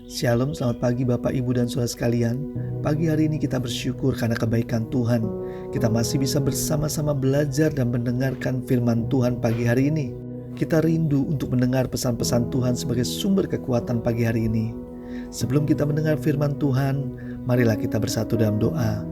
Shalom, selamat pagi Bapak, Ibu, dan Saudara sekalian. Pagi hari ini kita bersyukur karena kebaikan Tuhan. Kita masih bisa bersama-sama belajar dan mendengarkan firman Tuhan pagi hari ini. Kita rindu untuk mendengar pesan-pesan Tuhan sebagai sumber kekuatan pagi hari ini. Sebelum kita mendengar firman Tuhan, marilah kita bersatu dalam doa.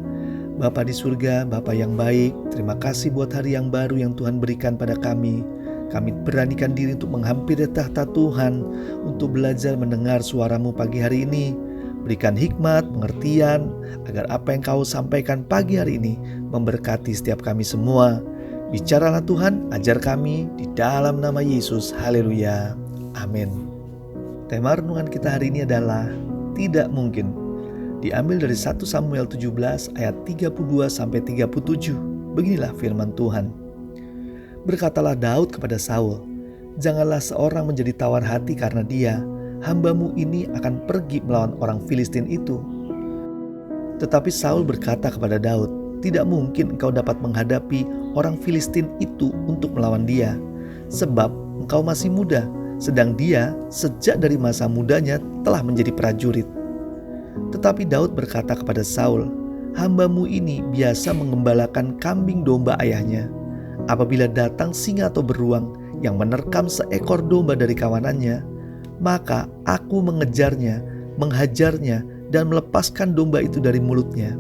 Bapa di surga, Bapa yang baik, terima kasih buat hari yang baru yang Tuhan berikan pada kami. Kami beranikan diri untuk menghampiri tahta Tuhan, untuk belajar mendengar suara-Mu pagi hari ini. Berikan hikmat, pengertian, agar apa yang Kau sampaikan pagi hari ini memberkati setiap kami semua. Bicaralah Tuhan, ajar kami di dalam nama Yesus. Haleluya. Amin. Tema renungan kita hari ini adalah tidak mungkin. Diambil dari 1 Samuel 17 ayat 32-37. Beginilah firman Tuhan. Berkatalah Daud kepada Saul, janganlah seorang menjadi tawar hati karena dia, hamba-Mu ini akan pergi melawan orang Filistin itu. Tetapi Saul berkata kepada Daud, tidak mungkin engkau dapat menghadapi orang Filistin itu untuk melawan dia, sebab engkau masih muda, sedang dia sejak dari masa mudanya telah menjadi prajurit. Tetapi Daud berkata kepada Saul, hamba-Mu ini biasa mengembalakan kambing domba ayahnya. Apabila datang singa atau beruang yang menerkam seekor domba dari kawanannya, maka aku mengejarnya, menghajarnya, dan melepaskan domba itu dari mulutnya.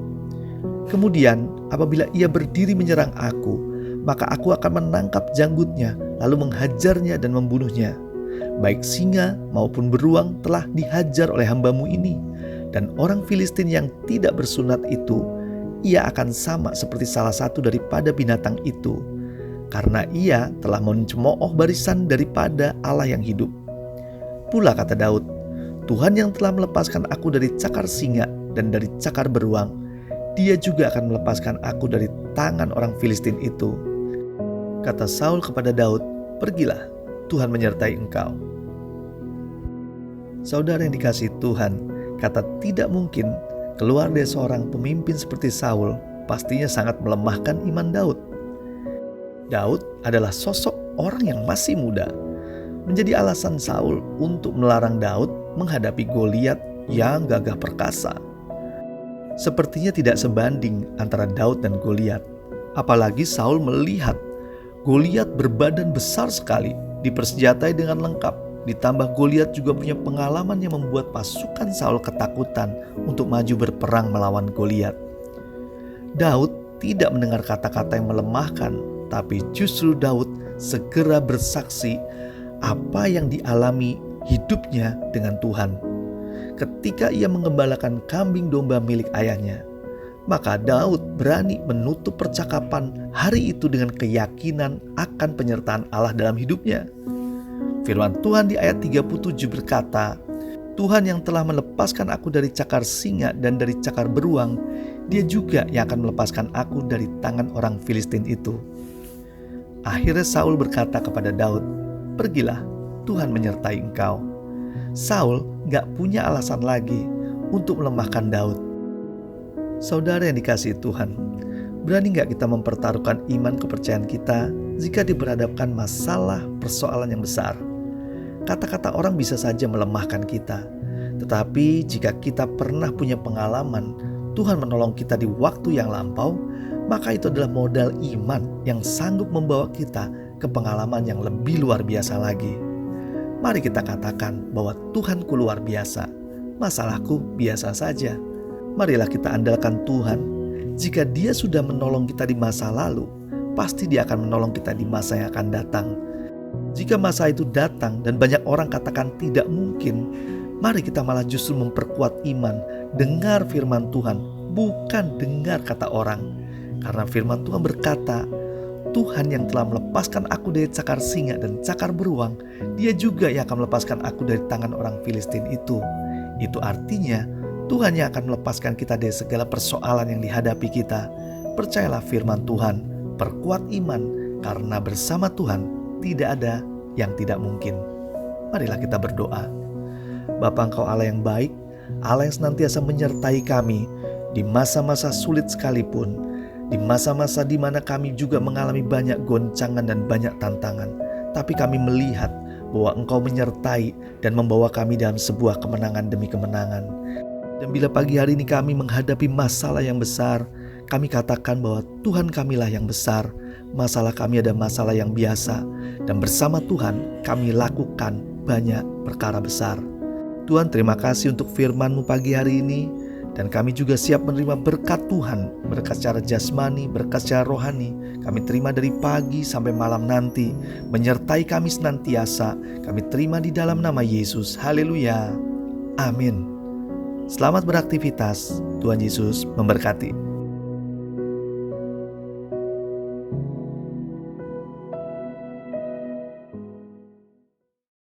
Kemudian apabila ia berdiri menyerang aku, maka aku akan menangkap janggutnya, lalu menghajarnya dan membunuhnya. Baik singa maupun beruang telah dihajar oleh hamba-Mu ini, dan orang Filistin yang tidak bersunat itu, ia akan sama seperti salah satu daripada binatang itu, karena ia telah mencemooh barisan daripada Allah yang hidup. Pula kata Daud, Tuhan yang telah melepaskan aku dari cakar singa dan dari cakar beruang, Dia juga akan melepaskan aku dari tangan orang Filistin itu. Kata Saul kepada Daud, pergilah, Tuhan menyertai engkau. Saudara yang dikasihi Tuhan, kata tidak mungkin keluar dari seorang pemimpin seperti Saul pastinya sangat melemahkan iman Daud. Daud adalah sosok orang yang masih muda, menjadi alasan Saul untuk melarang Daud menghadapi Goliat yang gagah perkasa. Sepertinya tidak sebanding antara Daud dan Goliat. Apalagi Saul melihat Goliat berbadan besar sekali, dipersenjatai dengan lengkap. Ditambah Goliat juga punya pengalaman yang membuat pasukan Saul ketakutan untuk maju berperang melawan Goliat. Daud tidak mendengar kata-kata yang melemahkan, tapi justru Daud segera bersaksi apa yang dialami hidupnya dengan Tuhan. Ketika ia mengembalakan kambing domba milik ayahnya, maka Daud berani menutup percakapan hari itu dengan keyakinan akan penyertaan Allah dalam hidupnya. Firman Tuhan di ayat 37 berkata, Tuhan yang telah melepaskan aku dari cakar singa dan dari cakar beruang, Dia juga yang akan melepaskan aku dari tangan orang Filistin itu. Akhirnya Saul berkata kepada Daud, pergilah, Tuhan menyertai engkau. Saul gak punya alasan lagi untuk melemahkan Daud. Saudara yang dikasihi Tuhan, berani gak kita mempertaruhkan iman kepercayaan kita jika diberhadapkan masalah persoalan yang besar? Kata-kata orang bisa saja melemahkan kita, tetapi jika kita pernah punya pengalaman Tuhan menolong kita di waktu yang lampau, maka itu adalah modal iman yang sanggup membawa kita ke pengalaman yang lebih luar biasa lagi. Mari kita katakan bahwa Tuhanku luar biasa, masalahku biasa saja. Marilah kita andalkan Tuhan. Jika Dia sudah menolong kita di masa lalu, pasti Dia akan menolong kita di masa yang akan datang. Jika masa itu datang dan banyak orang katakan tidak mungkin, mari kita malah justru memperkuat iman. Dengar firman Tuhan, bukan dengar kata orang. Karena firman Tuhan berkata, Tuhan yang telah melepaskan aku dari cakar singa dan cakar beruang, Dia juga yang akan melepaskan aku dari tangan orang Filistin itu. Itu artinya Tuhan yang akan melepaskan kita dari segala persoalan yang dihadapi kita. Percayalah firman Tuhan, perkuat iman, karena bersama Tuhan tidak ada yang tidak mungkin. Marilah kita berdoa. Bapa, Engkau Allah yang baik, Allah yang senantiasa menyertai kami di masa-masa sulit sekalipun, di masa-masa di mana kami juga mengalami banyak goncangan dan banyak tantangan. Tapi kami melihat bahwa Engkau menyertai dan membawa kami dalam sebuah kemenangan demi kemenangan. Dan bila pagi hari ini kami menghadapi masalah yang besar, kami katakan bahwa Tuhan kamilah yang besar. Masalah kami ada masalah yang biasa, dan bersama Tuhan kami lakukan banyak perkara besar. Tuhan, terima kasih untuk firman-Mu pagi hari ini, dan kami juga siap menerima berkat Tuhan, berkat secara jasmani, berkat secara rohani. Kami terima dari pagi sampai malam nanti, menyertai kami senantiasa. Kami terima di dalam nama Yesus. Haleluya. Amin. Selamat beraktivitas. Tuhan Yesus memberkati.